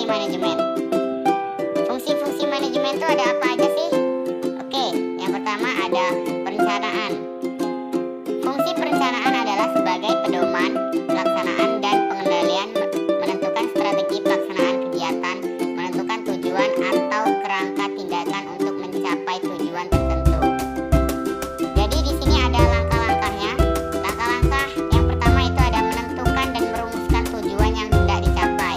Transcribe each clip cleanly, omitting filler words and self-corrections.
manajemen. Fungsi-fungsi manajemen itu ada apa aja sih? Oke, yang pertama ada perencanaan. Fungsi perencanaan adalah sebagai pedoman, pelaksanaan, dan pengendalian, menentukan strategi pelaksanaan kegiatan, menentukan tujuan atau kerangka tindakan untuk mencapai tujuan tertentu. Jadi di sini ada langkah-langkahnya. Langkah-langkah yang pertama itu ada menentukan dan merumuskan tujuan yang hendak dicapai.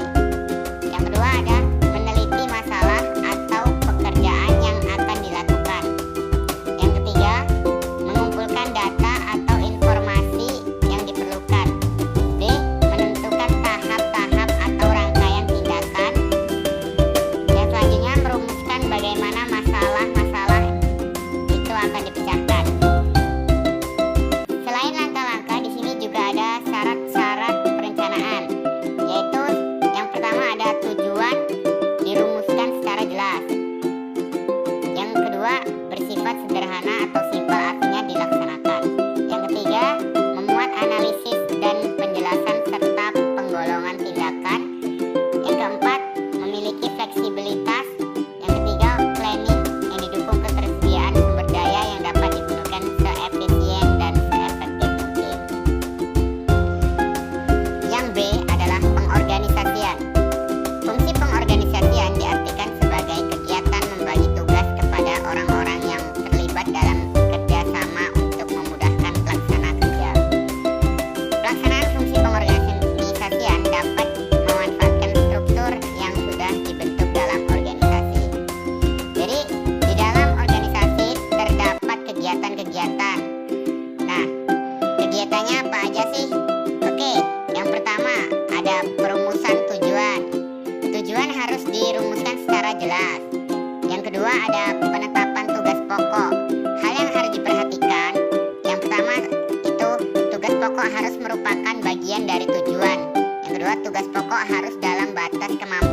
Yang kedua ada meneliti masalah atau pekerjaan yang akan dilakukan. Yang ketiga, mengumpulkan data atau informasi yang diperlukan. D. Menentukan tahap-tahap atau rangkaian tindakan. Yang selanjutnya merumuskan bagaimana masalah-masalah itu akan dipecahkan. Selain langkah-langkah, di sini juga ada syarat-syarat perencanaan, yaitu yang pertama ada tujuan dirumuskan secara jelas. Yang kedua, bersifat sederhana atau simpel, artinya dilaksanakan. Yang ketiga, memuat analisis dan penjelasan serta penggolongan tindakan. Yang keempat, memiliki fleksibilitas. Yang ketiga, planning yang didukung ketersediaan sumber daya yang dapat digunakan seefisien dan seefektif mungkin. Yang B adalah pengorganisasian. Fungsi pengorganisasian diartikan sebagai kegiatan membagi tugas kepada orang-orang yang terlibat dalam kerjasama untuk memudahkan pelaksanaan kerja. Pelaksanaan fungsi pengorganisasian dapat memanfaatkan struktur yang sudah dibentuk dalam organisasi. Jadi di dalam organisasi terdapat kegiatan-kegiatan. Nah, kegiatannya apa aja sih? Oke, yang pertama ada perumusan tujuan. Tujuan harus dirumuskan secara jelas. Yang kedua ada penetapan tugas pokok. Hal yang harus diperhatikan, yang pertama itu tugas pokok harus merupakan bagian dari tujuan. Yang kedua, tugas pokok harus dalam batas kemampuan